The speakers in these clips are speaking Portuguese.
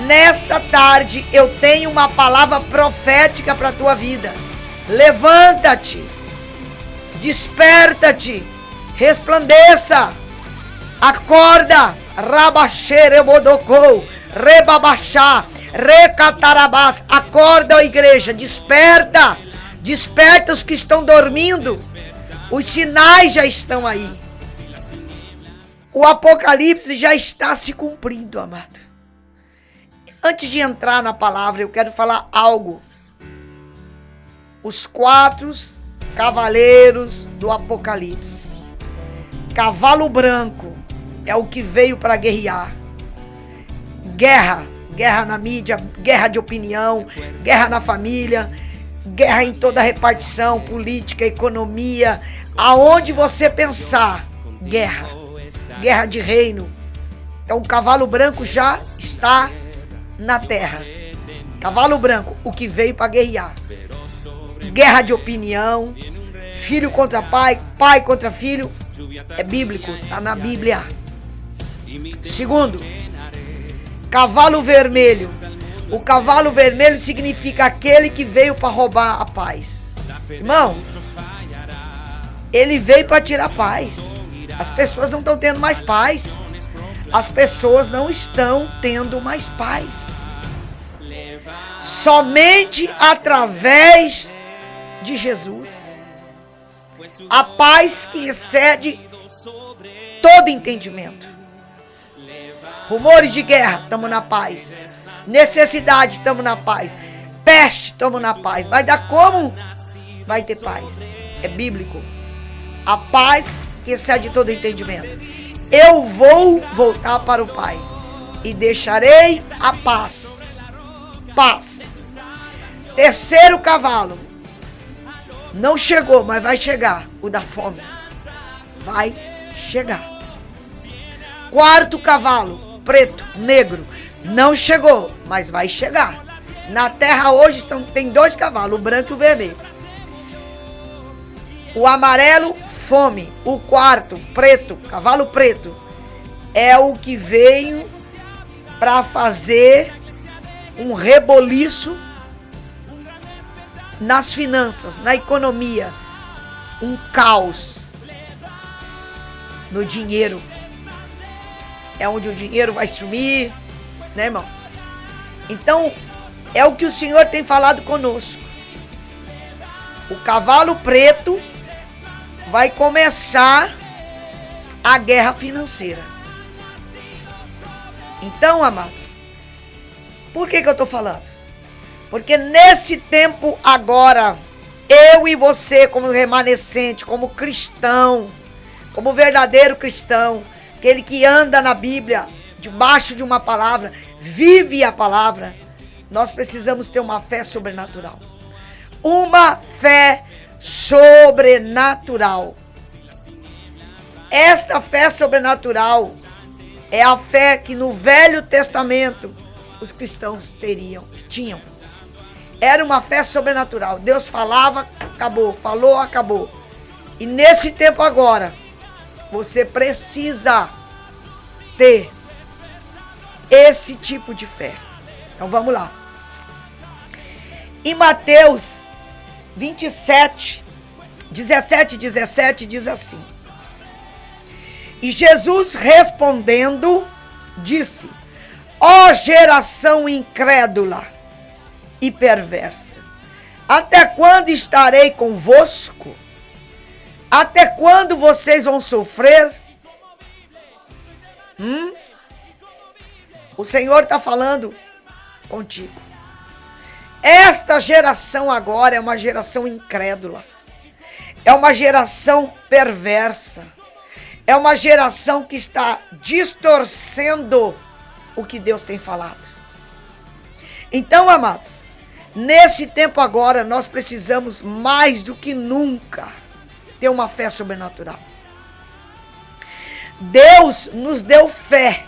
Nesta tarde eu tenho uma palavra profética para a tua vida. Levanta-te, desperta-te, resplandeça, acorda, rabaxerebodocou, rebabachá, recatarabás. Acorda, igreja, desperta, desperta os que estão dormindo. Os sinais já estão aí. O Apocalipse já está se cumprindo, amado. Antes de entrar na palavra, eu quero falar algo. Os 4 cavaleiros do Apocalipse. Cavalo branco é o que veio para guerrear. Guerra na mídia, guerra de opinião, guerra na família, guerra em toda a repartição, política, economia. Aonde você pensar, guerra de reino. Então o cavalo branco já está na terra. Cavalo branco, o que veio para guerrear. Guerra de opinião, filho contra pai, pai contra filho, é bíblico, está na Bíblia. Segundo, cavalo vermelho. O cavalo vermelho significa aquele que veio para roubar a paz. Irmão, ele veio para tirar paz. As pessoas não estão tendo mais paz. As pessoas não estão tendo mais paz. Somente através de Jesus. A paz que excede todo entendimento. Rumores de guerra, estamos na paz. Necessidade, estamos na paz. Peste, estamos na paz. Vai dar como? Vai ter paz. É bíblico. A paz que excede todo entendimento. Eu vou voltar para o Pai e deixarei a paz. Paz. Terceiro cavalo. Não chegou, mas vai chegar. O da fome. Vai chegar. Quarto cavalo. Preto, negro. Não chegou, mas vai chegar. Na terra hoje tem 2 cavalos, o branco e o vermelho. O amarelo, fome. O quarto, preto, cavalo preto, é o que veio para fazer um reboliço nas finanças, na economia. Um caos no dinheiro. É onde o dinheiro vai sumir, né, irmão? Então, é o que o Senhor tem falado conosco. O cavalo preto vai começar a guerra financeira. Então, amados, por que eu estou falando? Porque nesse tempo agora, eu e você, como remanescente, como cristão, como verdadeiro cristão, aquele que anda na Bíblia, debaixo de uma palavra, vive a palavra, nós precisamos ter uma fé sobrenatural. Uma fé sobrenatural. Esta fé sobrenatural é a fé que no Velho Testamento os cristãos tinham. Era uma fé sobrenatural. Deus falava, acabou. Falou, acabou. E nesse tempo agora, você precisa ter esse tipo de fé. Então vamos lá. Em Mateus 27, 17 e 17 diz assim: E Jesus respondendo, disse: Ó geração incrédula e perversa, até quando estarei convosco? Até quando vocês vão sofrer? O Senhor está falando contigo. Esta geração agora é uma geração incrédula. É uma geração perversa. É uma geração que está distorcendo o que Deus tem falado. Então, amados, nesse tempo agora, nós precisamos mais do que nunca ter uma fé sobrenatural. Deus nos deu fé.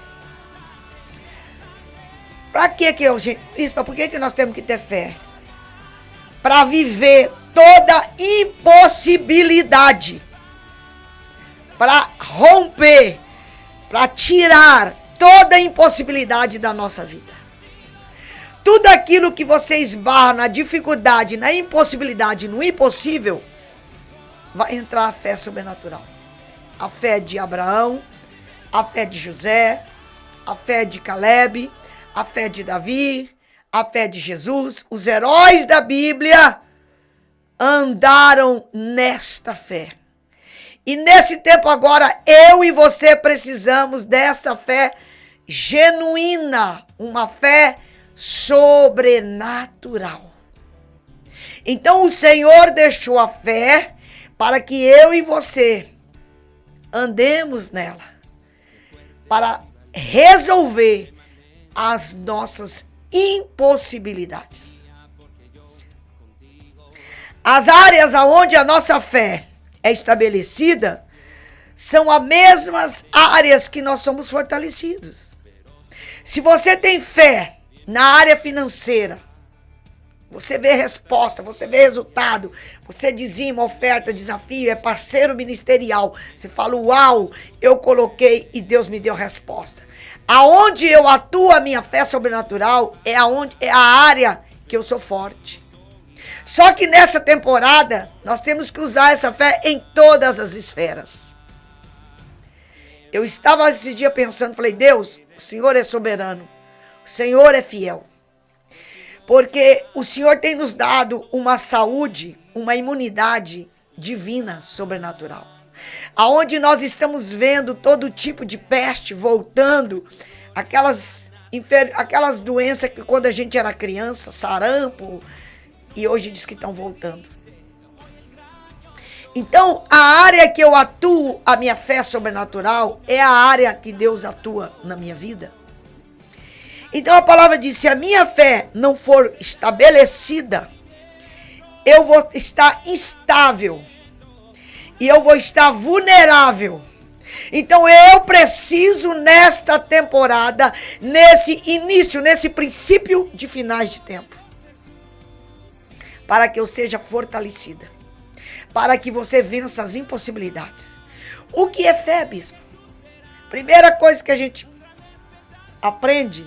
Para que por que nós temos que ter fé? Para viver toda impossibilidade. Para romper, para tirar toda impossibilidade da nossa vida. tudo aquilo que você esbarra na dificuldade, na impossibilidade, no impossível, vai entrar a fé sobrenatural. A fé de Abraão, a fé de José, a fé de Caleb, a fé de Davi, a fé de Jesus. Os heróis da Bíblia andaram nesta fé. E nesse tempo agora, eu e você precisamos dessa fé genuína, uma fé sobrenatural. Então o Senhor deixou a fé para que eu e você andemos nela, para resolver as nossas impossibilidades. As áreas onde a nossa fé é estabelecida são as mesmas áreas que nós somos fortalecidos. Se você tem fé na área financeira, você vê resposta, você vê resultado, você dizima, oferta, desafio, é parceiro ministerial. Você fala, uau, eu coloquei e Deus me deu resposta. Aonde eu atuo a minha fé sobrenatural é a área que eu sou forte. Só que nessa temporada, nós temos que usar essa fé em todas as esferas. Eu estava esse dia pensando, falei, Deus, o Senhor é soberano, o Senhor é fiel. Porque o Senhor tem nos dado uma saúde, uma imunidade divina, sobrenatural. Aonde nós estamos vendo todo tipo de peste voltando, aquelas doenças que quando a gente era criança, sarampo, e hoje diz que estão voltando. Então, a área que eu atuo, a minha fé sobrenatural, é a área que Deus atua na minha vida. Então a palavra diz, se a minha fé não for estabelecida, eu vou estar instável. E eu vou estar vulnerável. Então eu preciso nesta temporada, nesse início, nesse princípio de finais de tempo, para que eu seja fortalecida. Para que você vença as impossibilidades. O que é fé, bispo? Primeira coisa que a gente aprende.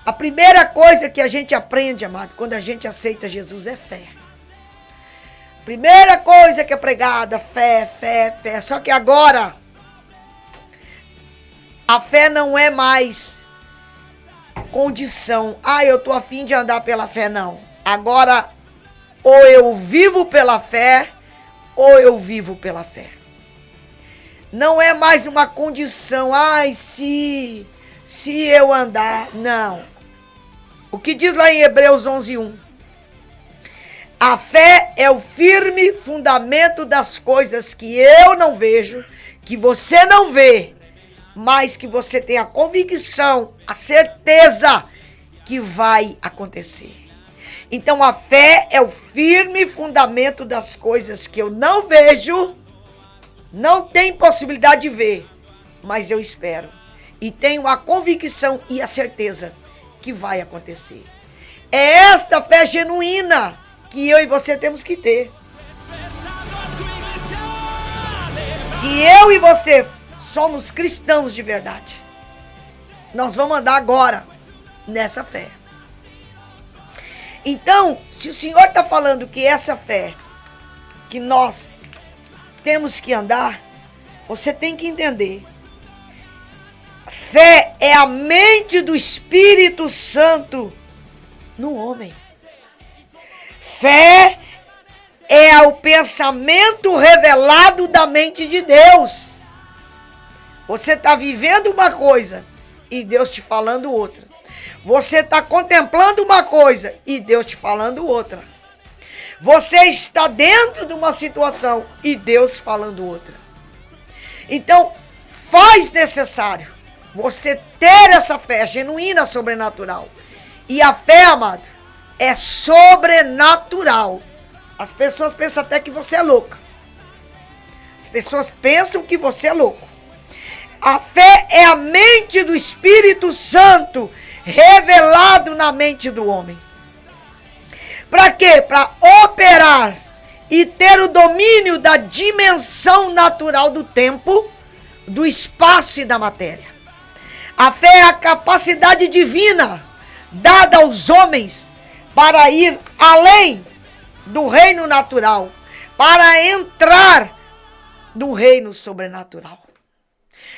A primeira coisa que a gente aprende, amado, quando a gente aceita Jesus é fé. Primeira coisa que é pregada, fé, fé, fé. Só que agora, a fé não é mais condição. Eu tô a fim de andar pela fé, não. Agora, ou eu vivo pela fé, ou eu vivo pela fé. Não é mais uma condição. Se eu andar, não. O que diz lá em Hebreus 11:1? A fé é o firme fundamento das coisas que eu não vejo, que você não vê, mas que você tem a convicção, a certeza que vai acontecer. Então a fé é o firme fundamento das coisas que eu não vejo, não tem possibilidade de ver, mas eu espero. E tenho a convicção e a certeza que vai acontecer. É esta fé genuína que eu e você temos que ter. Se eu e você somos cristãos de verdade, nós vamos andar agora nessa fé. Então, se o Senhor está falando que essa fé que nós temos que andar, você tem que entender. Fé é a mente do Espírito Santo no homem. Fé é o pensamento revelado da mente de Deus. Você está vivendo uma coisa e Deus te falando outra. Você está contemplando uma coisa e Deus te falando outra. Você está dentro de uma situação e Deus falando outra. Então, faz necessário você ter essa fé genuína, sobrenatural. E a fé, amado, é sobrenatural. As pessoas pensam até que você é louca. As pessoas pensam que você é louco. A fé é a mente do Espírito Santo revelado na mente do homem. Para quê? Para operar e ter o domínio da dimensão natural do tempo, do espaço e da matéria. A fé é a capacidade divina dada aos homens para ir além do reino natural, para entrar no reino sobrenatural.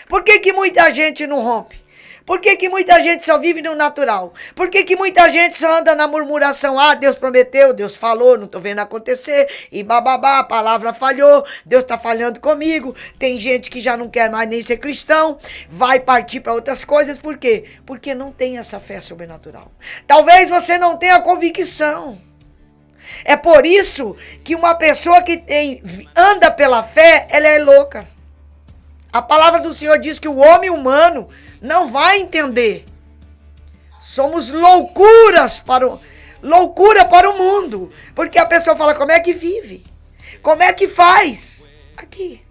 Por que muita gente não rompe? Por que muita gente só vive no natural? Por que muita gente só anda na murmuração? Ah, Deus prometeu, Deus falou, não estou vendo acontecer. E bababá, a palavra falhou, Deus está falhando comigo. Tem gente que já não quer mais nem ser cristão, vai partir para outras coisas. Por quê? Porque não tem essa fé sobrenatural. Talvez você não tenha convicção. É por isso que uma pessoa que anda pela fé, ela é louca. A palavra do Senhor diz que o homem humano não vai entender. Somos loucura para o mundo. Porque a pessoa fala, como é que vive? Como é que faz? Aqui.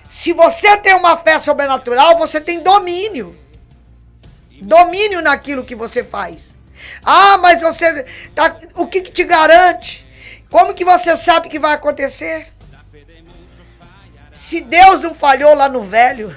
Se você tem uma fé sobrenatural, você tem domínio. Domínio naquilo que você faz. Ah, mas você tá, o que te garante? Como que você sabe que vai acontecer? Se Deus não falhou lá no velho,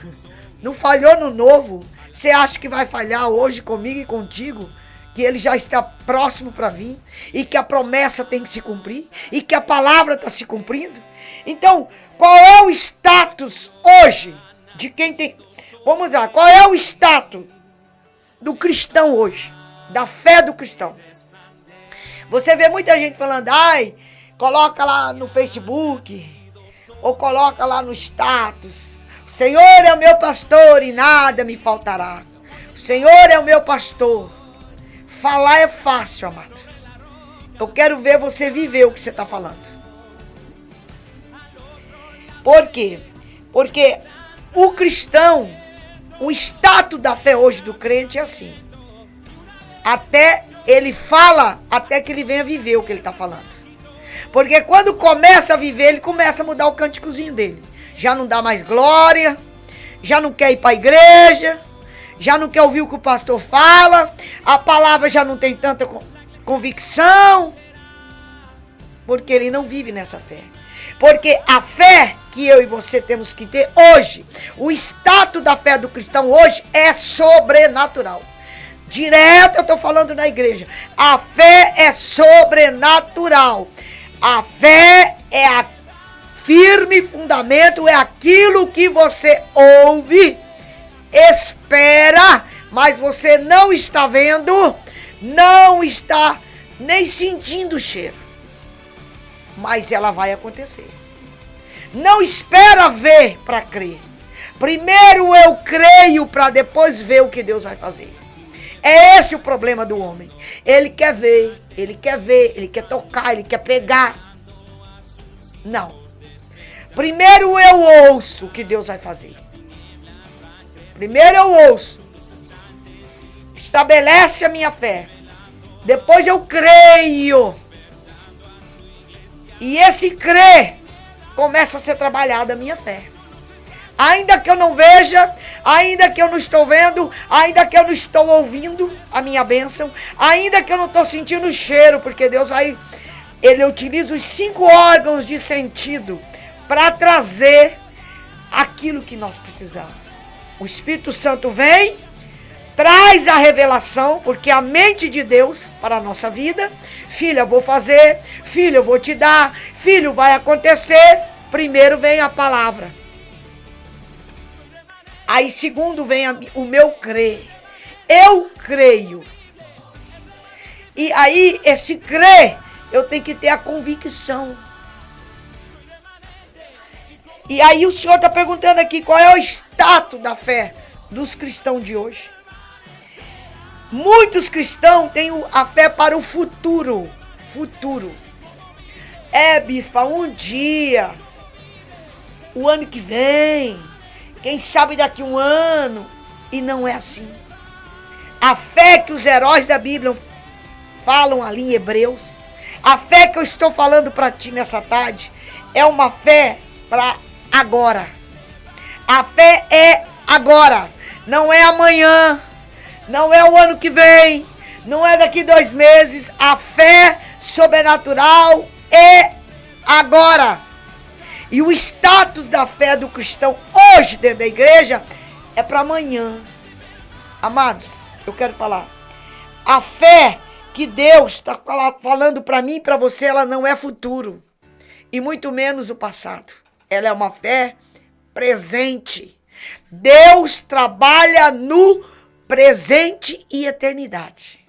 não falhou no novo, você acha que vai falhar hoje comigo e contigo? Que ele já está próximo para vir e que a promessa tem que se cumprir e que a palavra está se cumprindo? Então, qual é o status hoje de quem tem... Vamos lá, qual é o status do cristão hoje? Da fé do cristão? Você vê muita gente falando, ai, coloca lá no Facebook... Ou coloca lá no status, o Senhor é o meu pastor e nada me faltará. O Senhor é o meu pastor. Falar é fácil, amado. Eu quero ver você viver o que você está falando. Por quê? Porque o cristão, o status da fé hoje do crente é assim. Até ele fala, até que ele venha viver o que ele está falando. Porque quando começa a viver, ele começa a mudar o cânticozinho dele. Já não dá mais glória, já não quer ir para a igreja, já não quer ouvir o que o pastor fala, a palavra já não tem tanta convicção, porque ele não vive nessa fé. Porque a fé que eu e você temos que ter hoje, o status da fé do cristão hoje é sobrenatural. Direto eu estou falando na igreja, a fé é sobrenatural. A fé é a firme fundamento, é aquilo que você ouve, espera, mas você não está vendo, não está nem sentindo o cheiro. Mas ela vai acontecer. Não espera ver para crer. Primeiro eu creio para depois ver o que Deus vai fazer. É esse o problema do homem. Ele quer ver, ele quer tocar, ele quer pegar. Não. Primeiro eu ouço o que Deus vai fazer. Primeiro eu ouço. Estabelece a minha fé. Depois eu creio. E esse crer começa a ser trabalhado a minha fé. Ainda que eu não veja, ainda que eu não estou vendo, ainda que eu não estou ouvindo a minha bênção, ainda que eu não estou sentindo o cheiro, porque Deus Ele utiliza os 5 órgãos de sentido para trazer aquilo que nós precisamos. O Espírito Santo vem, traz a revelação, porque a mente de Deus para a nossa vida, filho, eu vou fazer, filho, eu vou te dar, filho, vai acontecer. Primeiro vem a palavra. Aí segundo vem o meu crer. Eu creio. E aí esse crer, eu tenho que ter a convicção. E aí o Senhor está perguntando aqui qual é o status da fé dos cristãos de hoje. Muitos cristãos têm a fé para o futuro. Futuro. Bispa, um dia, o ano que vem, quem sabe daqui um ano. E não é assim. A fé que os heróis da Bíblia falam ali em Hebreus, a fé que eu estou falando para ti nessa tarde, é uma fé para agora. A fé é agora. Não é amanhã. Não é o ano que vem. Não é daqui 2 meses. A fé sobrenatural é agora. E o status da fé do cristão hoje dentro da igreja é para amanhã. Amados, eu quero falar. A fé que Deus está falando para mim e para você, ela não é futuro. E muito menos o passado. Ela é uma fé presente. Deus trabalha no presente e eternidade.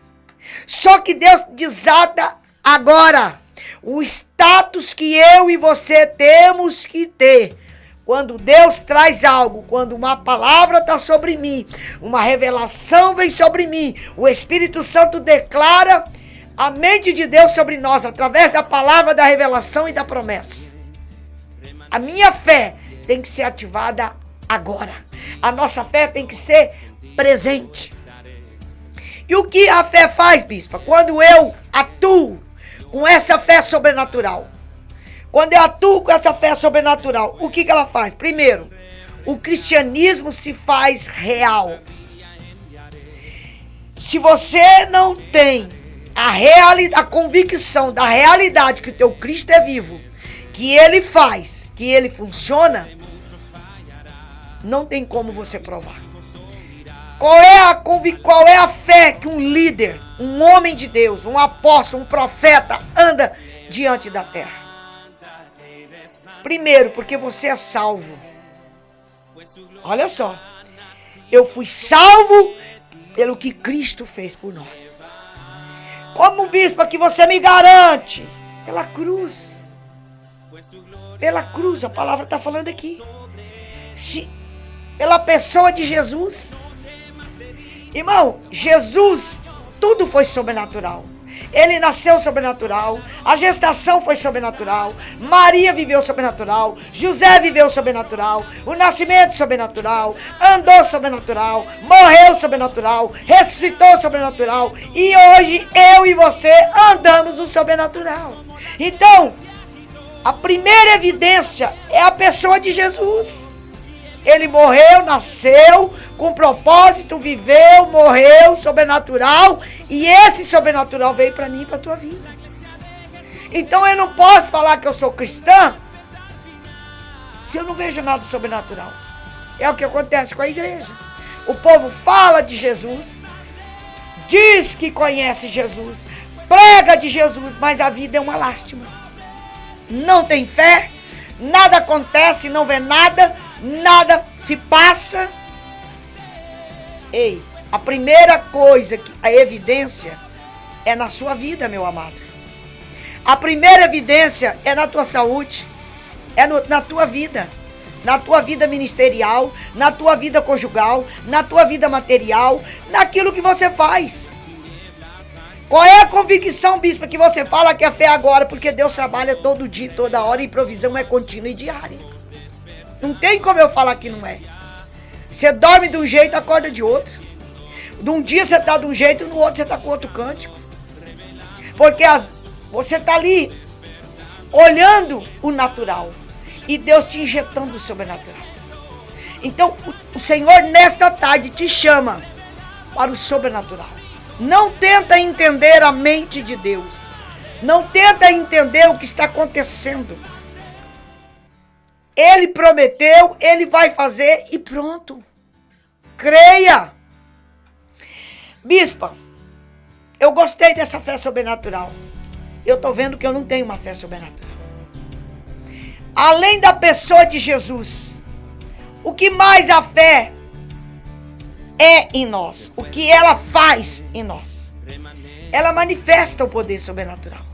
Só que Deus desata agora o status que eu e você temos que ter. Quando Deus traz algo, quando uma palavra está sobre mim, uma revelação vem sobre mim, o Espírito Santo declara a mente de Deus sobre nós, através da palavra, da revelação e da promessa. A minha fé tem que ser ativada agora. A nossa fé tem que ser presente. E o que a fé faz, bispa? Quando eu atuo com essa fé sobrenatural. Quando eu atuo com essa fé sobrenatural, o que ela faz? Primeiro, o cristianismo se faz real. Se você não tem a convicção da realidade que o teu Cristo é vivo, que ele faz, que ele funciona, não tem como você provar. Qual é a fé que um líder, um homem de Deus, um apóstolo, um profeta anda diante da terra? Primeiro, porque você é salvo. Olha só. Eu fui salvo pelo que Cristo fez por nós. Como bispo que você me garante? Pela cruz. Pela cruz, a palavra está falando aqui. Pela pessoa de Jesus. Irmão, Jesus, tudo foi sobrenatural. Ele nasceu sobrenatural, a gestação foi sobrenatural, Maria viveu sobrenatural, José viveu sobrenatural, o nascimento sobrenatural, andou sobrenatural, morreu sobrenatural, ressuscitou sobrenatural, e hoje eu e você andamos no sobrenatural. Então, a primeira evidência é a pessoa de Jesus. Ele morreu, nasceu, com propósito, viveu, morreu, sobrenatural. E esse sobrenatural veio para mim e para a tua vida. Então eu não posso falar que eu sou cristã se eu não vejo nada sobrenatural. É o que acontece com a igreja. O povo fala de Jesus, diz que conhece Jesus, prega de Jesus, mas a vida é uma lástima. Não tem fé, nada acontece, não vê nada, nada se passa. Ei, a primeira coisa, a evidência é na sua vida, meu amado. A primeira evidência é na tua saúde, na tua vida ministerial, na tua vida conjugal, na tua vida material, naquilo que você faz. Qual é a convicção, bispo, que você fala que é fé agora? Porque Deus trabalha todo dia, toda hora, e provisão é contínua e diária. Não tem como eu falar que não é. Você dorme de um jeito, acorda de outro. De um dia você está de um jeito, no outro você está com outro cântico. Porque você está ali olhando o natural e Deus te injetando o sobrenatural. Então o Senhor nesta tarde te chama para o sobrenatural. Não tenta entender a mente de Deus. Não tenta entender o que está acontecendo. Ele prometeu, ele vai fazer e pronto. Creia. Bispa, eu gostei dessa fé sobrenatural. Eu estou vendo que eu não tenho uma fé sobrenatural. Além da pessoa de Jesus, o que mais a fé é em nós? O que ela faz em nós? Ela manifesta o poder sobrenatural.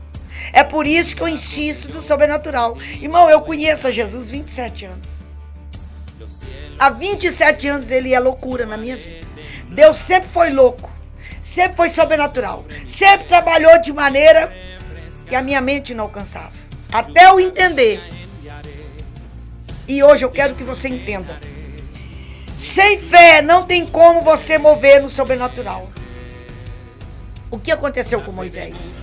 É por isso que eu insisto no sobrenatural. Irmão, eu conheço a Jesus 27 anos. Há 27 anos ele é loucura na minha vida. Deus sempre foi louco. Sempre foi sobrenatural. Sempre trabalhou de maneira que a minha mente não alcançava. Até eu entender. E hoje eu quero que você entenda. Sem fé não tem como você mover no sobrenatural. O que aconteceu com Moisés?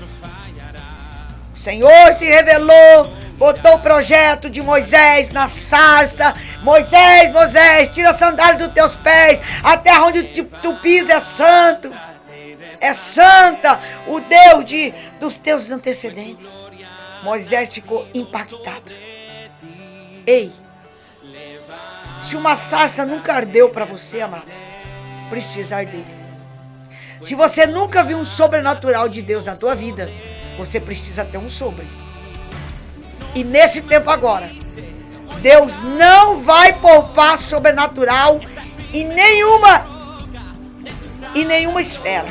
O Senhor se revelou, botou o projeto de Moisés na sarça. Moisés, Moisés, tira a sandália dos teus pés. A terra onde tu pisa é santo. É santa, o Deus dos teus antecedentes. Moisés ficou impactado. Ei, se uma sarça nunca ardeu para você, amado, precisa arder. Se você nunca viu um sobrenatural de Deus na tua vida, você precisa ter um sobre. E nesse tempo agora, Deus não vai poupar sobrenatural em nenhuma esfera.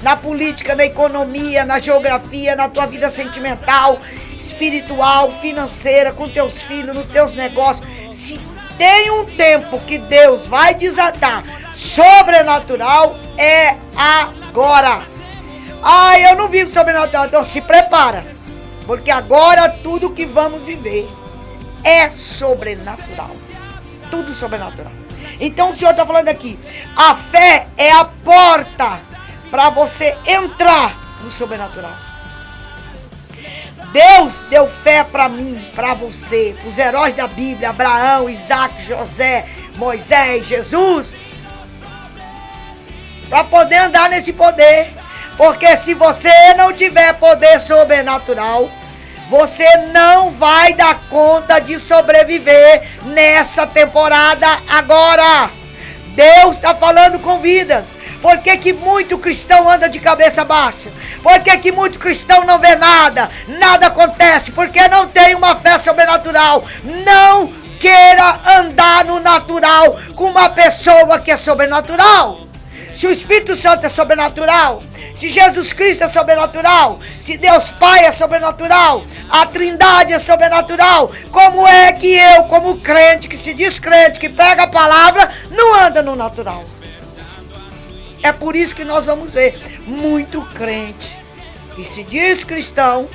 Na política, na economia, na geografia, na tua vida sentimental, espiritual, financeira, com teus filhos, nos teus negócios. Se tem um tempo que Deus vai desatar sobrenatural, é agora. Eu não vivo sobrenatural, então se prepara. Porque agora tudo que vamos viver é sobrenatural. Tudo sobrenatural. Então o Senhor está falando aqui, a fé é a porta para você entrar no sobrenatural. Deus deu fé para mim, para você, para os heróis da Bíblia, Abraão, Isaac, José, Moisés, Jesus, para poder andar nesse poder. Porque se você não tiver poder sobrenatural, você não vai dar conta de sobreviver nessa temporada agora. Deus está falando com vidas. Por que muito cristão anda de cabeça baixa? Por que muito cristão não vê nada? Nada acontece, porque não tem uma fé sobrenatural. Não queira andar no natural com uma pessoa que é sobrenatural. Se o Espírito Santo é sobrenatural, se Jesus Cristo é sobrenatural, se Deus Pai é sobrenatural, a Trindade é sobrenatural, como é que eu, como crente, que se diz crente, que prega a palavra, não anda no natural? É por isso que nós vamos ver muito crente que se diz cristão.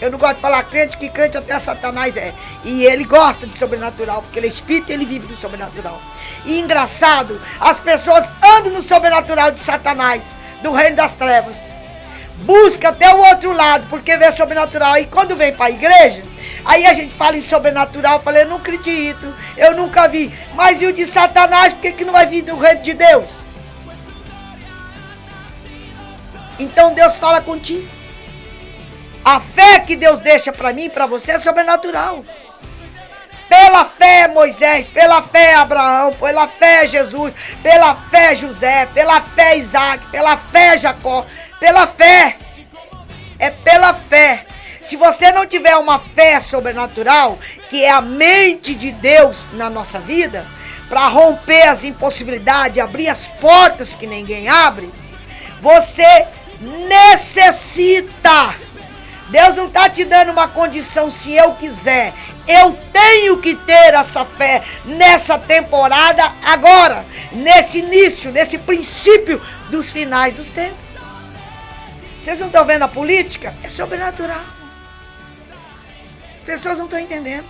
Eu não gosto de falar crente, que crente até Satanás é. E ele gosta de sobrenatural, porque ele é espírito e ele vive do sobrenatural. E engraçado, as pessoas andam no sobrenatural de Satanás, do reino das trevas. Busca até o outro lado, porque vê sobrenatural. E quando vem para a igreja, aí a gente fala em sobrenatural, eu falei, eu não acredito, eu nunca vi. Mas e o de Satanás, por que não vai vir do reino de Deus? Então Deus fala contigo. A fé que Deus deixa para mim e para você é sobrenatural. Pela fé Moisés, pela fé Abraão, pela fé Jesus, pela fé José, pela fé Isaac, pela fé Jacó, pela fé. É pela fé. Se você não tiver uma fé sobrenatural, que é a mente de Deus na nossa vida, para romper as impossibilidades, abrir as portas que ninguém abre, você necessita. Deus não está te dando uma condição se eu quiser. Eu tenho que ter essa fé nessa temporada agora, nesse início, nesse princípio dos finais dos tempos. Vocês não estão vendo a política? É sobrenatural. As pessoas não estão entendendo.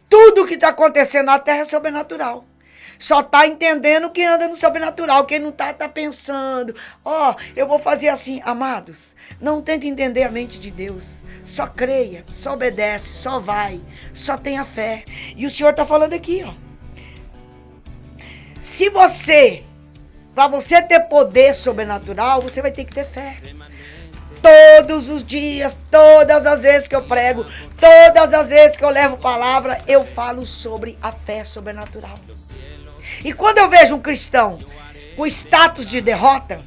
Tudo que está acontecendo na terra é sobrenatural. Só está entendendo quem anda no sobrenatural. Quem não está pensando, eu vou fazer assim. Amados, não tente entender a mente de Deus. Só creia, só obedece, só vai. Só tenha fé. E o Senhor está falando aqui, Se você, para você ter poder sobrenatural, você vai ter que ter fé. Todos os dias, todas as vezes que eu prego, todas as vezes que eu levo palavra, eu falo sobre a fé sobrenatural. E quando eu vejo um cristão com status de derrota,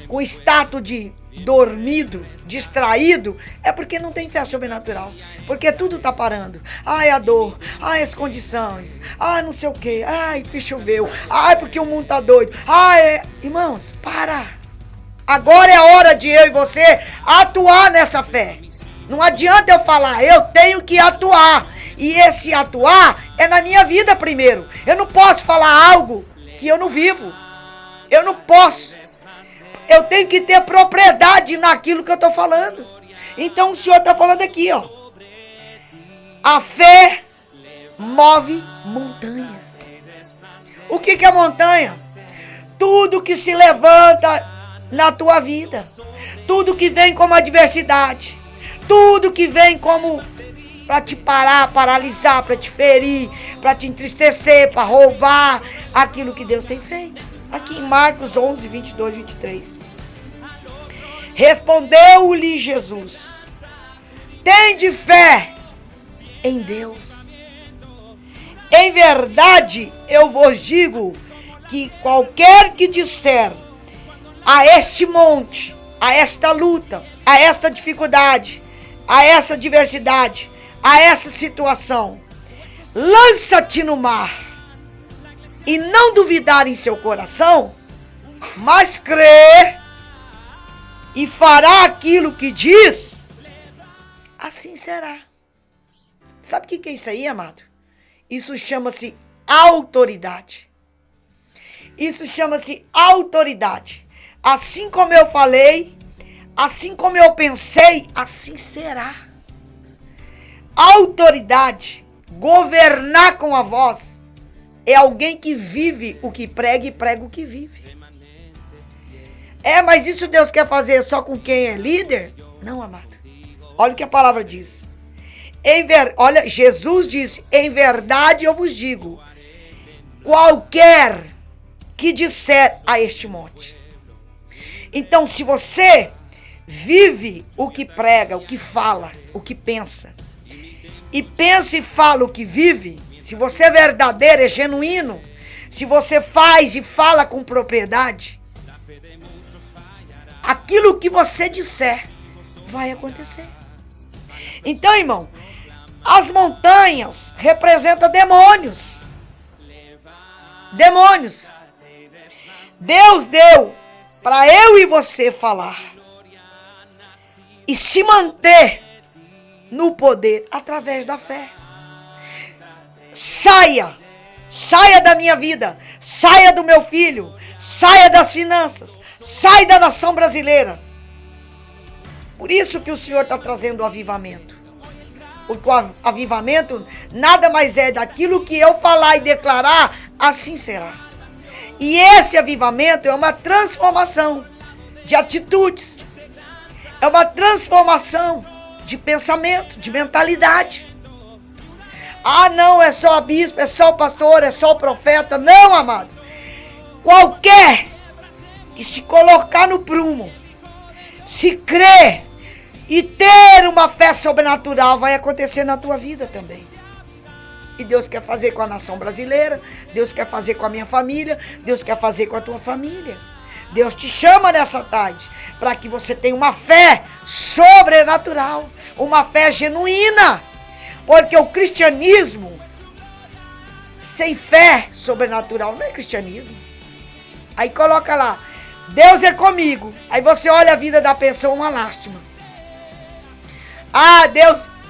com status de dormido, distraído, é porque não tem fé sobrenatural. Porque tudo está parando. Ai, a dor. Ai, as condições. Ai, não sei o quê. Ai, porque choveu. Ai, porque o mundo está doido. Ai, irmãos, para. Agora é hora de eu e você atuar nessa fé. Não adianta eu falar, eu tenho que atuar. E esse atuar é na minha vida primeiro. Eu não posso falar algo que eu não vivo. Eu não posso. Eu tenho que ter propriedade naquilo que eu estou falando. Então o Senhor está falando aqui, A fé move montanhas. O que é montanha? Tudo que se levanta na tua vida. Tudo que vem como adversidade. Tudo que vem como para te parar, paralisar, para te ferir, para te entristecer, para roubar aquilo que Deus tem feito. Aqui em Marcos 11, 22, 23. Respondeu-lhe Jesus: tende fé em Deus. Em verdade, eu vos digo que qualquer que disser a este monte, a esta luta, a esta dificuldade, a essa adversidade, a essa situação, lança-te no mar, e não duvidar em seu coração, mas crer e fará aquilo que diz, assim será. Sabe o que é isso aí, amado? Isso chama-se autoridade. Isso chama-se autoridade. Assim como eu falei, assim como eu pensei, assim será. Autoridade, governar com a voz, é alguém que vive o que prega e prega o que vive. Mas isso Deus quer fazer só com quem é líder? Não, amado. Olha o que a palavra diz. Olha, Jesus disse, em verdade eu vos digo, qualquer que disser a este monte. Então, se você vive o que prega, o que fala, o que pensa, e pensa e fala o que vive, se você é verdadeiro, é genuíno, se você faz e fala com propriedade, aquilo que você disser vai acontecer. Então, irmão, as montanhas representam demônios. Demônios. Deus deu para eu e você falar e se manter no poder através da fé. Saia da minha vida, saia do meu filho, saia das finanças, saia da nação brasileira. Por isso que o Senhor está trazendo o avivamento. Porque o avivamento nada mais é daquilo que eu falar e declarar, assim será. E esse avivamento é uma transformação de atitudes. É uma transformação de pensamento, de mentalidade. Não, é só a bispo, é só o pastor, é só o profeta. Não, amado. Qualquer que se colocar no prumo, se crer e ter uma fé sobrenatural, vai acontecer na tua vida também. E Deus quer fazer com a nação brasileira, Deus quer fazer com a minha família, Deus quer fazer com a tua família. Deus te chama nessa tarde para que você tenha uma fé sobrenatural, uma fé genuína. Porque o cristianismo sem fé sobrenatural não é cristianismo. Aí coloca lá, Deus é comigo. Aí você olha a vida da pessoa, uma lástima.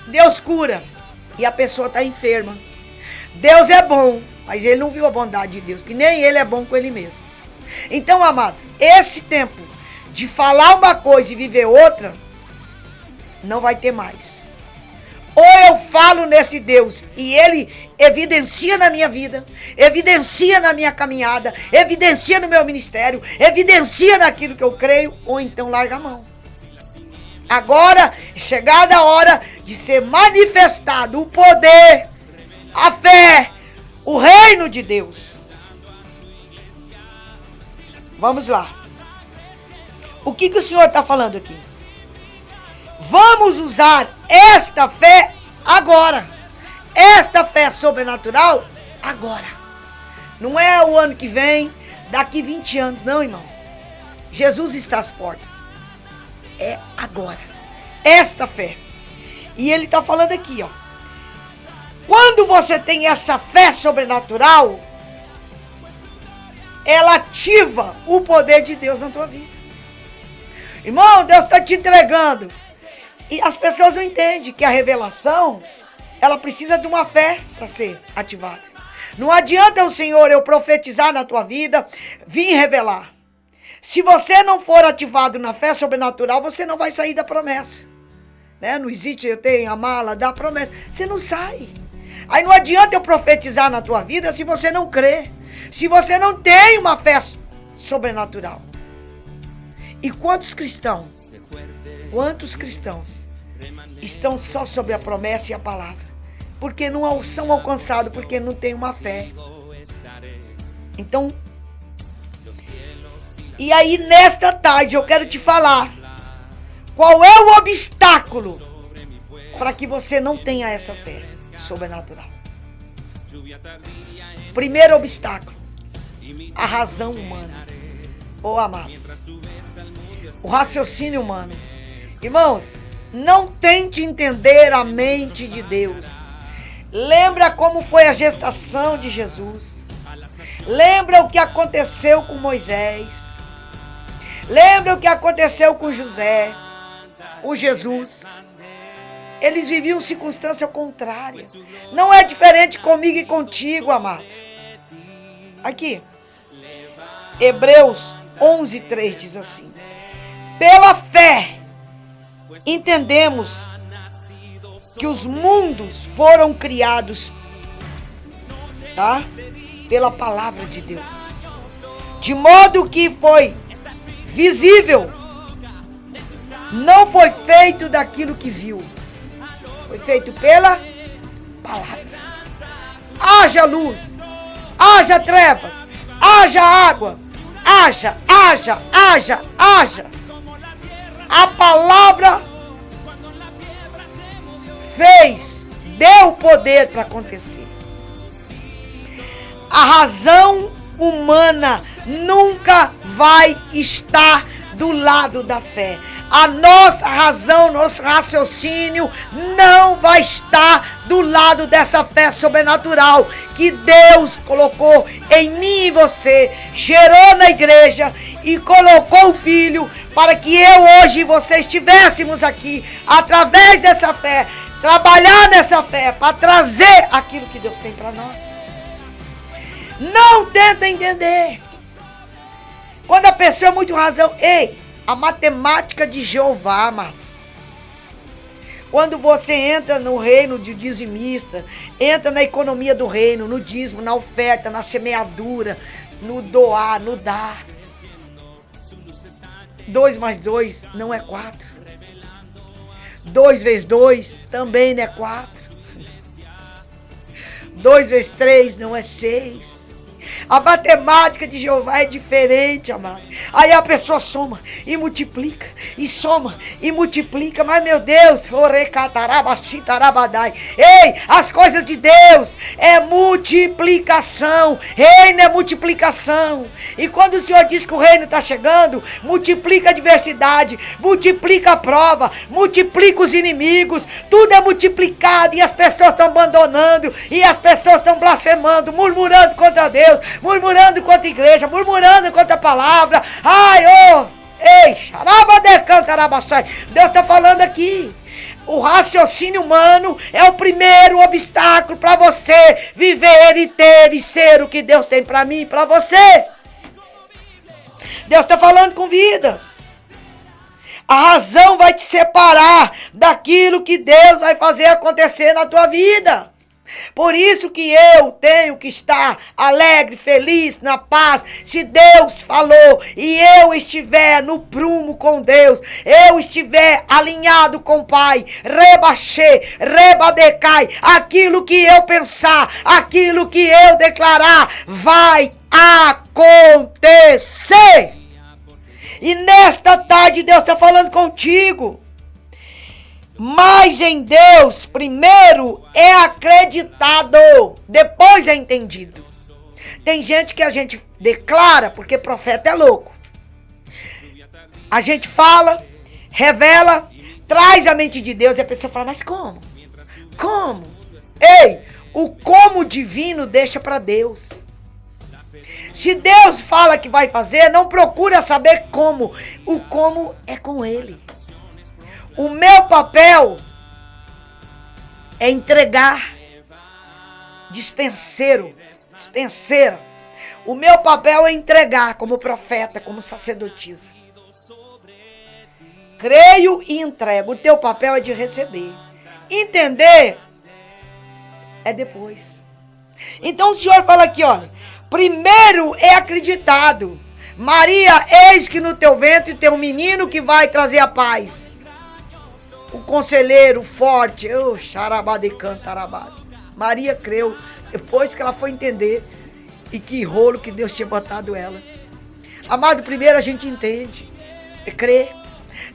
Deus cura. E a pessoa está enferma. Deus é bom, mas ele não viu a bondade de Deus, que nem ele é bom com ele mesmo. Então, amados, esse tempo de falar uma coisa e viver outra, não vai ter mais. Ou eu falo nesse Deus e ele evidencia na minha vida, evidencia na minha caminhada, evidencia no meu ministério, evidencia naquilo que eu creio, ou então larga a mão. Agora, chegada a hora de ser manifestado o poder, a fé, o reino de Deus. Vamos lá. O que o Senhor está falando aqui? Vamos usar esta fé agora. Esta fé sobrenatural agora. Não é o ano que vem, daqui 20 anos, não, irmão. Jesus está às portas. É agora. Esta fé. E ele está falando aqui, ó. Quando você tem essa fé sobrenatural, ela ativa o poder de Deus na tua vida. Irmão, Deus está te entregando. E as pessoas não entendem que a revelação, ela precisa de uma fé para ser ativada. Não adianta o Senhor eu profetizar na tua vida, vir revelar. Se você não for ativado na fé sobrenatural, você não vai sair da promessa. Né? Não existe, eu tenho a mala da promessa. Você não sai. Aí não adianta eu profetizar na tua vida se você não crê. Se você não tem uma fé sobrenatural. E quantos cristãos estão só sobre a promessa e a palavra? Porque não são alcançados, porque não tem uma fé. Então, e aí nesta tarde eu quero te falar qual é o obstáculo para que você não tenha essa fé sobrenatural. Primeiro obstáculo, a razão humana. Amados, o raciocínio humano. Irmãos, não tente entender a mente de Deus. Lembra como foi a gestação de Jesus. Lembra o que aconteceu com Moisés. Lembra o que aconteceu com José, com Jesus. Eles viviam circunstância contrária. Não é diferente comigo e contigo, amado. Aqui, Hebreus 11:3 diz assim: pela fé, entendemos que os mundos foram criados, tá? Pela palavra de Deus. De modo que foi visível, não foi feito daquilo que viu. Foi feito pela palavra. Haja luz, haja trevas, haja água, haja. A palavra deu poder para acontecer. A razão humana nunca vai estar do lado da fé. A nossa razão, nosso raciocínio não vai estar do lado dessa fé sobrenatural que Deus colocou em mim e você, gerou na igreja e colocou o Filho para que eu hoje e você estivéssemos aqui através dessa fé, trabalhar nessa fé para trazer aquilo que Deus tem para nós. Não tenta entender. Quando a pessoa é muito razão, a matemática de Jeová, amado. Quando você entra no reino de dizimista, entra na economia do reino, no dízimo, na oferta, na semeadura, no doar, no dar. 2 mais 2 não é 4. 2 vezes 2 também não é 4. 2 vezes 3 não é 6. A matemática de Jeová é diferente, amado. Aí a pessoa soma e multiplica, e soma e multiplica. Mas, meu Deus, as coisas de Deus é multiplicação. Reino é multiplicação. E quando o Senhor diz que o reino está chegando, multiplica a adversidade, multiplica a prova, multiplica os inimigos. Tudo é multiplicado e as pessoas estão abandonando, e as pessoas estão blasfemando, murmurando contra Deus, murmurando contra a igreja, murmurando contra a palavra. Deus está falando aqui. O raciocínio humano é o primeiro obstáculo para você viver e ter e ser o que Deus tem para mim e para você. Deus está falando com vidas. A razão vai te separar daquilo que Deus vai fazer acontecer na tua vida. Por isso que eu tenho que estar alegre, feliz, na paz. Se Deus falou e eu estiver no prumo com Deus, eu estiver alinhado com o Pai, rebaixei, rebadecai, aquilo que eu pensar, aquilo que eu declarar, vai acontecer. E nesta tarde Deus está falando contigo. Mas em Deus, primeiro é acreditado, depois é entendido. Tem gente que a gente declara, porque profeta é louco. A gente fala, revela, traz a mente de Deus e a pessoa fala, mas como? Como? O como divino deixa para Deus. Se Deus fala que vai fazer, não procura saber como. O como é com Ele. O meu papel é entregar, dispenseira. O meu papel é entregar como profeta, como sacerdotisa. Creio e entrego. O teu papel é de receber. Entender é depois. Então o Senhor fala aqui, olha, primeiro é acreditado. Maria, eis que no teu ventre tem um menino que vai trazer a paz. O conselheiro forte, Maria creu, depois que ela foi entender, e que rolo que Deus tinha botado ela. Amado, primeiro a gente entende, crê.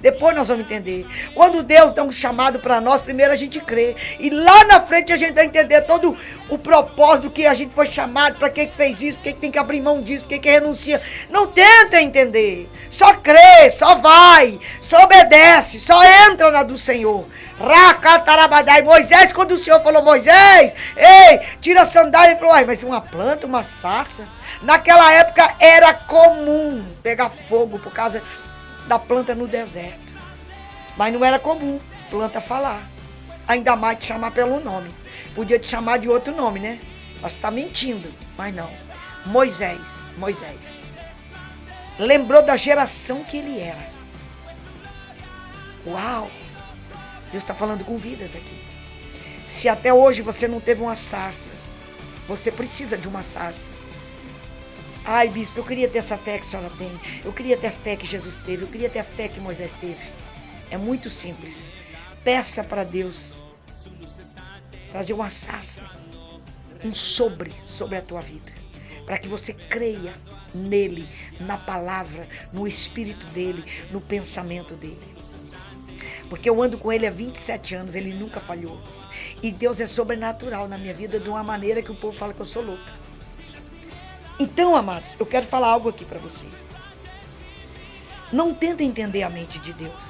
Depois nós vamos entender. Quando Deus dá um chamado para nós, primeiro a gente crê. E lá na frente a gente vai entender todo o propósito que a gente foi chamado, para que fez isso, por que tem que abrir mão disso, por que renuncia. Não tenta entender. Só crê, só vai, só obedece, só entra na do Senhor. Racatarabadai. Moisés, quando o Senhor falou, Moisés, ei, tira a sandália, ele falou, ai, mas uma planta, uma sarça. Naquela época era comum pegar fogo por causa da planta no deserto. Mas não era comum planta falar. Ainda mais te chamar pelo nome. Podia te chamar de outro nome, né? Você está mentindo. Mas não. Moisés. Lembrou da geração que ele era. Uau! Deus está falando com vidas aqui. Se até hoje você não teve uma sarça, você precisa de uma sarça. Ai, bispo, eu queria ter essa fé que a senhora tem. Eu queria ter a fé que Jesus teve. Eu queria ter a fé que Moisés teve. É muito simples. Peça para Deus trazer uma sarça, um sobre a tua vida. Para que você creia nele, na palavra, no espírito dele, no pensamento dele. Porque eu ando com ele há 27 anos, ele nunca falhou. E Deus é sobrenatural na minha vida de uma maneira que o povo fala que eu sou louca. Então, amados, eu quero falar algo aqui para você. Não tenta entender a mente de Deus.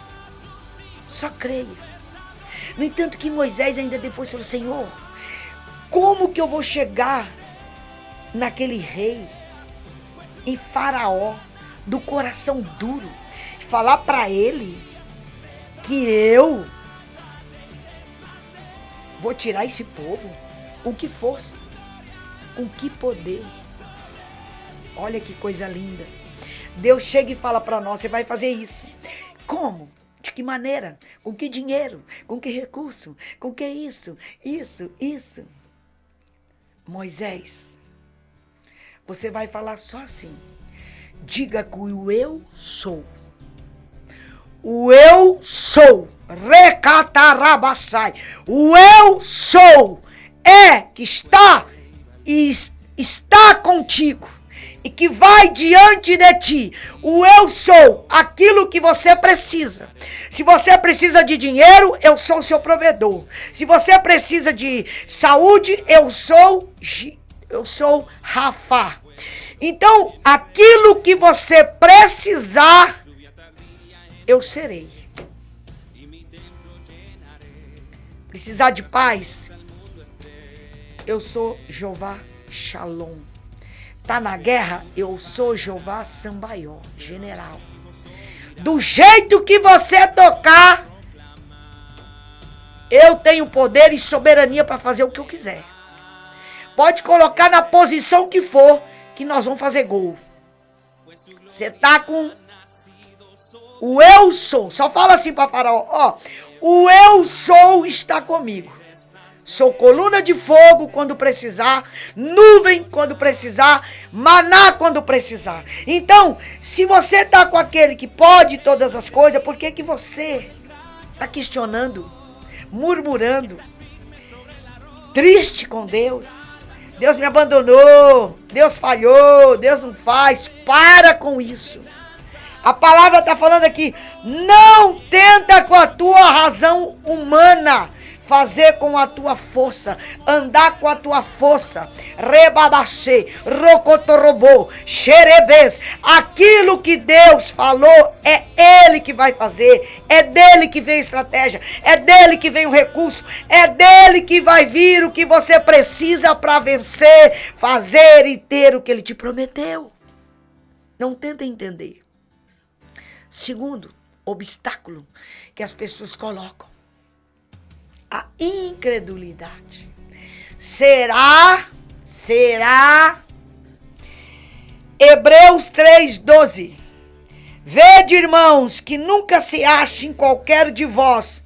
Só creia. No entanto que Moisés ainda depois falou, Senhor, como que eu vou chegar naquele rei, em Faraó, do coração duro, e falar para ele que eu vou tirar esse povo com que força, com que poder. Olha que coisa linda. Deus chega e fala para nós, você vai fazer isso. Como? De que maneira? Com que dinheiro? Com que recurso? Com que isso? Isso. Moisés, você vai falar só assim. Diga que o eu sou. O eu sou. Recatarabassai. O eu sou é que está e está contigo. E que vai diante de ti. O eu sou aquilo que você precisa. Se você precisa de dinheiro, eu sou o seu provedor. Se você precisa de saúde, eu sou Rafa. Então, aquilo que você precisar, eu serei. Precisar de paz, eu sou Jeová Shalom. Tá na guerra, eu sou Jeová Sambaió, general. Do jeito que você tocar, eu tenho poder e soberania para fazer o que eu quiser. Pode colocar na posição que for, que nós vamos fazer gol. Você tá com o eu sou. Só fala assim para Faraó, ó, o eu sou está comigo. Sou coluna de fogo quando precisar, nuvem quando precisar, maná quando precisar. Então, se você está com aquele que pode todas as coisas, por que você está questionando, murmurando, triste com Deus? Deus me abandonou, Deus falhou, Deus não faz. Para com isso. A palavra está falando aqui, não tenta com a tua razão humana fazer com a tua força, andar com a tua força, rebabachê, rocotorobô, xerebês, aquilo que Deus falou, é Ele que vai fazer, é dele que vem a estratégia, é dele que vem o recurso, é dele que vai vir o que você precisa para vencer, fazer e ter o que Ele te prometeu. Não tenta entender. Segundo obstáculo que as pessoas colocam, a incredulidade. Será? Hebreus 3:12. Vede, irmãos, que nunca se ache em qualquer de vós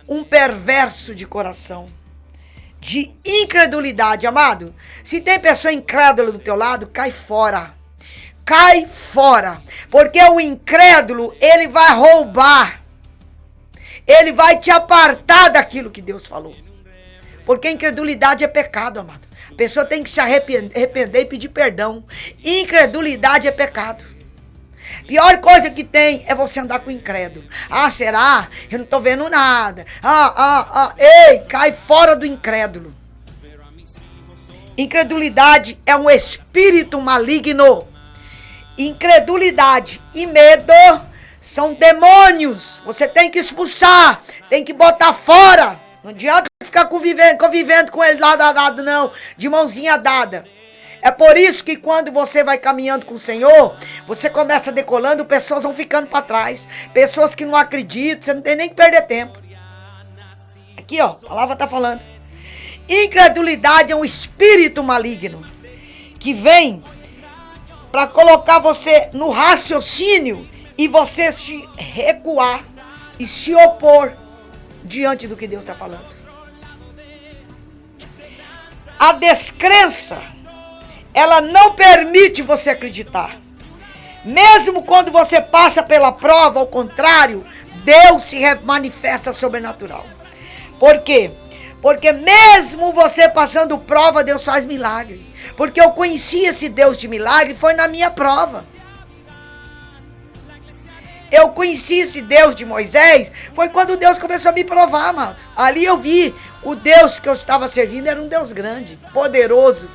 um perverso de coração, de incredulidade, amado. Se tem pessoa incrédula do teu lado, cai fora. Cai fora. Porque o incrédulo, ele vai roubar. Ele vai te apartar daquilo que Deus falou. Porque incredulidade é pecado, amado. A pessoa tem que se arrepender e pedir perdão. Incredulidade é pecado. Pior coisa que tem é você andar com incrédulo. Ah, será? Eu não estou vendo nada. Ei, cai fora do incrédulo. Incredulidade é um espírito maligno. Incredulidade e medo são demônios. Você tem que expulsar, tem que botar fora. Não adianta ficar convivendo com ele lado a lado, não, de mãozinha dada. É por isso que quando você vai caminhando com o Senhor, você começa decolando, pessoas vão ficando para trás. Pessoas que não acreditam, você não tem nem que perder tempo. Aqui, ó, a palavra está falando. Incredulidade é um espírito maligno que vem para colocar você no raciocínio e você se recuar e se opor diante do que Deus está falando. A descrença, ela não permite você acreditar. Mesmo quando você passa pela prova, ao contrário, Deus se manifesta sobrenatural. Por quê? Porque mesmo você passando prova, Deus faz milagre. Porque eu conheci esse Deus de milagre, foi na minha prova. Eu conheci esse Deus de Moisés, foi quando Deus começou a me provar, amado. Ali eu vi, o Deus que eu estava servindo era um Deus grande, poderoso.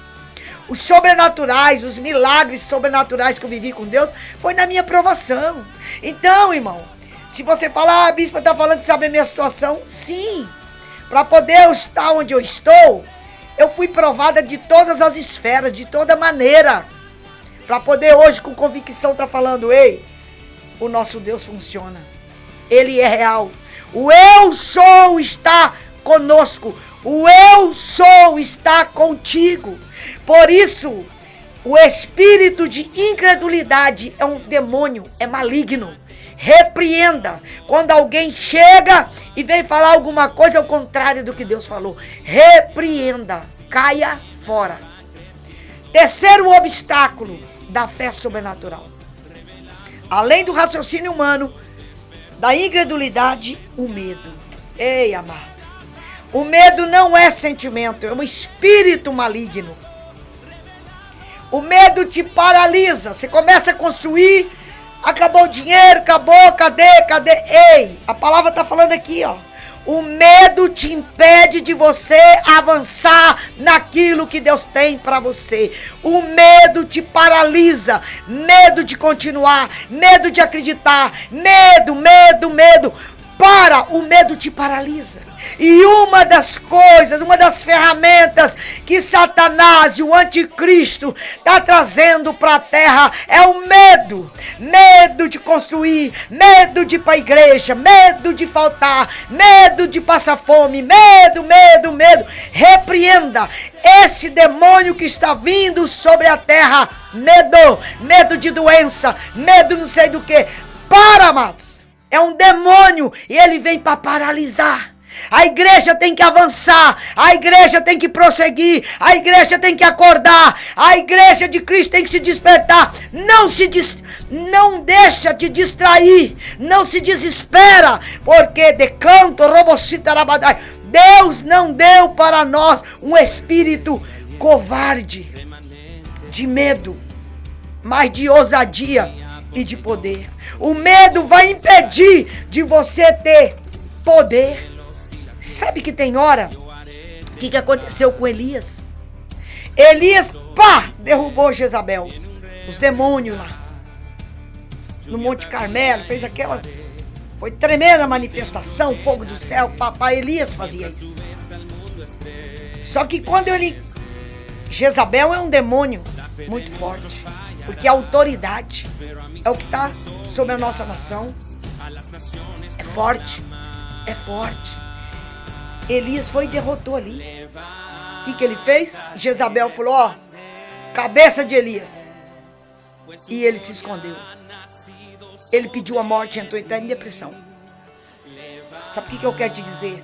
Os sobrenaturais, os milagres sobrenaturais que eu vivi com Deus, foi na minha provação. Então, irmão, se você falar, a bispa está falando de saber minha situação, sim. Para poder eu estar onde eu estou, eu fui provada de todas as esferas, de toda maneira. Para poder hoje, com convicção, estar falando, ei, o nosso Deus funciona. Ele é real. O eu sou está conosco. O eu sou está contigo. Por isso, o espírito de incredulidade é um demônio, é maligno. Repreenda. Quando alguém chega e vem falar alguma coisa ao contrário do que Deus falou, repreenda. Caia fora. Terceiro obstáculo da fé sobrenatural. Além do raciocínio humano, da incredulidade, o medo. Ei, amado. O medo não é sentimento, é um espírito maligno. O medo te paralisa. Você começa a construir, acabou o dinheiro, acabou, cadê? Ei, a palavra está falando aqui, ó. O medo te impede de você avançar naquilo que Deus tem para você. O medo te paralisa. Medo de continuar, medo de acreditar, medo. Para, o medo te paralisa. E uma das coisas, uma das ferramentas que Satanás e o anticristo está trazendo para a terra é o medo. Medo de construir, medo de ir para a igreja, medo de faltar, medo de passar fome, medo. Repreenda esse demônio que está vindo sobre a terra. Medo de doença, medo não sei do que. Para, amados. É um demônio e ele vem para paralisar. A igreja tem que avançar, a igreja tem que prosseguir, a igreja tem que acordar, a igreja de Cristo tem que se despertar. Não deixa de distrair, não se desespera, porque decanto, robocita, rabadai. Deus não deu para nós um espírito covarde, de medo, mas de ousadia e de poder. O medo vai impedir de você ter poder. Sabe que tem hora? O que aconteceu com Elias? Elias, derrubou Jezabel. Os demônios lá. No Monte Carmelo, fez aquela... Foi tremenda manifestação, fogo do céu. Papai Elias fazia isso. Só que quando Jezabel é um demônio muito forte. Porque a autoridade é o que está sobre a nossa nação. É forte. Elias foi e derrotou ali. O que ele fez? Jezabel falou, cabeça de Elias. E ele se escondeu. Ele pediu a morte, entrou em depressão. Sabe o que eu quero te dizer?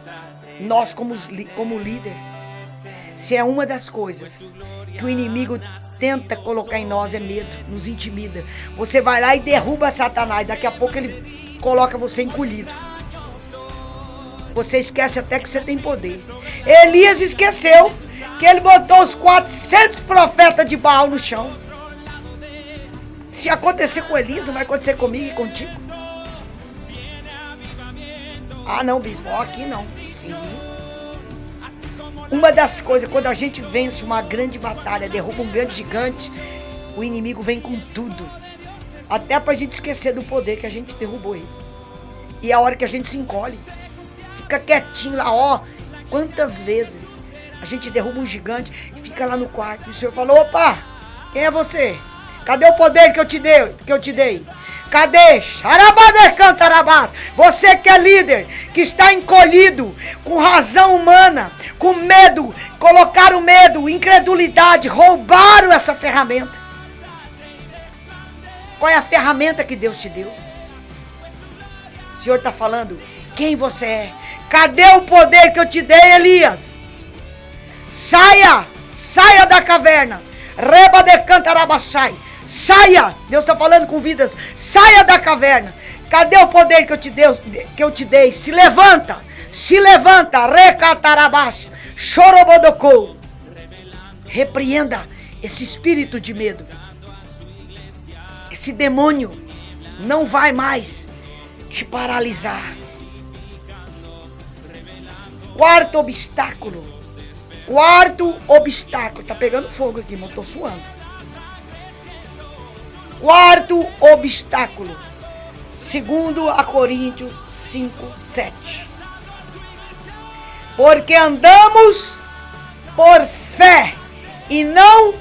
Nós como líder, se é uma das coisas que o inimigo tenta colocar em nós é medo, nos intimida. Você vai lá e derruba Satanás, daqui a pouco ele coloca você encolhido. Você esquece até que você tem poder. Elias esqueceu que ele botou os 400 profetas de Baal no chão. Se acontecer com Elisa, vai acontecer comigo e contigo. Ah, não, bispo, aqui não. Sim. Uma das coisas, quando a gente vence uma grande batalha, derruba um grande gigante, o inimigo vem com tudo. Até pra gente esquecer do poder que a gente derrubou ele. E é a hora que a gente se encolhe. Fica quietinho lá, ó. Quantas vezes a gente derruba um gigante e fica lá no quarto. E o Senhor falou, opa, quem é você? Cadê o poder que eu te dei? Cadê? Xarabadecantarabás. Você que é líder, que está encolhido, com razão humana, com medo, colocaram medo, incredulidade, roubaram essa ferramenta. Qual é a ferramenta que Deus te deu? O Senhor está falando, quem você é? Cadê o poder que eu te dei, Elias? Saia da caverna. Reba de cantarabassai. Saia. Deus está falando com vidas. Saia da caverna. Cadê o poder que eu te dei? Se levanta. Recatarabash. Chorobodocou. Repreenda esse espírito de medo. Esse demônio não vai mais te paralisar. Quarto obstáculo. Tá pegando fogo aqui, mas eu tô suando. Quarto obstáculo. 2 Coríntios 5:7. Porque andamos por fé e não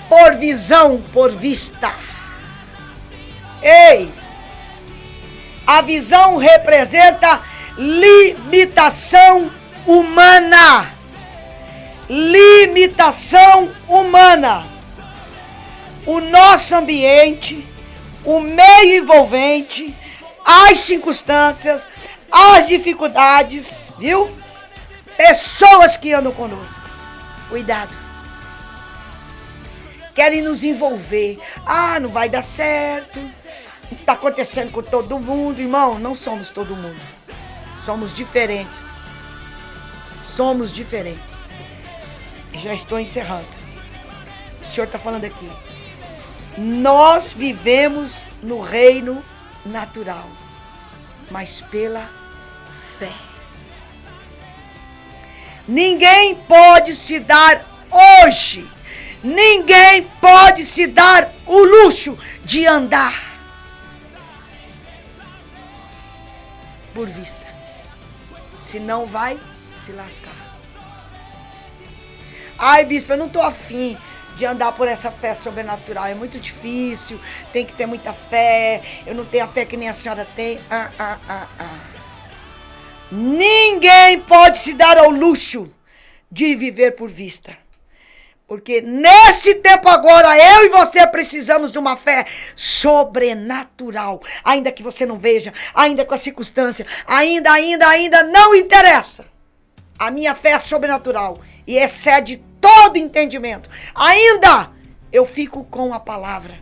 por visão, por vista. Ei! A visão representa limitação humana. Limitação humana. O nosso ambiente, o meio envolvente, as circunstâncias, as dificuldades, viu? Pessoas que andam conosco. Cuidado. Querem nos envolver. Ah, não vai dar certo. Está acontecendo com todo mundo. Irmão, não somos todo mundo. Somos diferentes. Somos diferentes. Já estou encerrando. O Senhor está falando aqui. Nós vivemos no reino natural, mas pela fé. Ninguém pode se dar hoje. Ninguém pode se dar o luxo de andar por vista. Senão vai se lascar. Ai, bispo, eu não estou afim de andar por essa fé sobrenatural. É muito difícil. Tem que ter muita fé. Eu não tenho a fé que nem a senhora tem. Ninguém pode se dar ao luxo de viver por vista. Porque nesse tempo agora, eu e você precisamos de uma fé sobrenatural. Ainda que você não veja, ainda com a circunstância, ainda não interessa. A minha fé é sobrenatural e excede todo entendimento. Ainda eu fico com a palavra,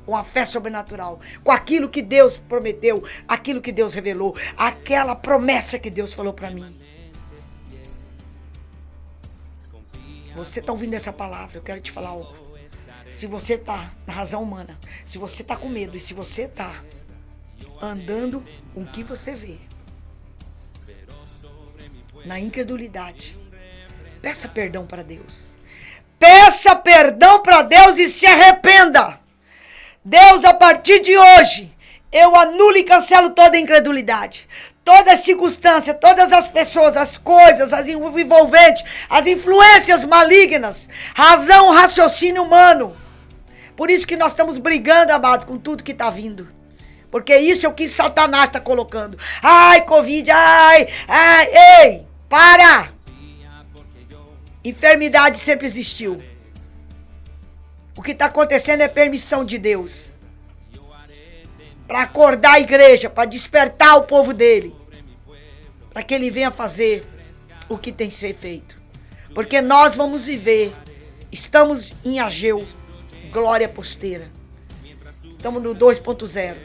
com a fé sobrenatural, com aquilo que Deus prometeu, aquilo que Deus revelou, aquela promessa que Deus falou para mim. Você está ouvindo essa palavra, eu quero te falar algo. Se você está na razão humana, se você está com medo e se você está andando com o que você vê, na incredulidade, peça perdão para Deus. Peça perdão para Deus e se arrependa. Deus, a partir de hoje, eu anulo e cancelo toda a incredulidade. Toda circunstância, todas as pessoas, as coisas, as envolventes, as influências malignas, razão, raciocínio humano. Por isso que nós estamos brigando, amado, com tudo que está vindo. Porque isso é o que Satanás está colocando. Ai, Covid, ei, para! Enfermidade sempre existiu. O que está acontecendo é permissão de Deus. Para acordar a igreja, para despertar o povo dele. Para que ele venha fazer o que tem que ser feito. Porque nós vamos viver. Estamos em Ageu, glória posteira. Estamos no 2.0.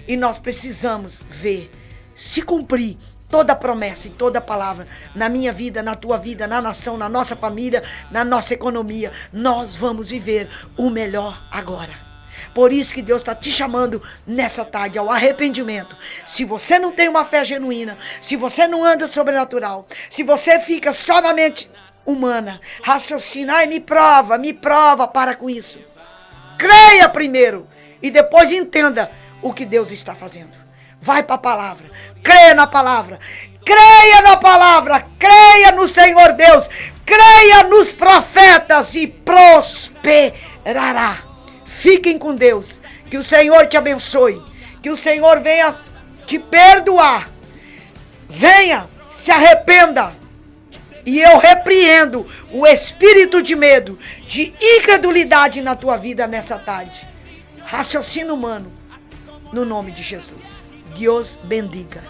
E nós precisamos ver se cumprir toda a promessa e toda a palavra na minha vida, na tua vida, na nação, na nossa família, na nossa economia. Nós vamos viver o melhor agora. Por isso que Deus está te chamando nessa tarde ao arrependimento. Se você não tem uma fé genuína, se você não anda sobrenatural, se você fica só na mente humana, raciocina, ai, me prova, para com isso. Creia primeiro e depois entenda o que Deus está fazendo. Vai para a palavra, creia na palavra, creia no Senhor Deus, creia nos profetas e prosperará. Fiquem com Deus, que o Senhor te abençoe, que o Senhor venha te perdoar, venha, se arrependa. E eu repreendo o espírito de medo, de incredulidade na tua vida nessa tarde. Raciocínio humano, no nome de Jesus. Deus bendiga.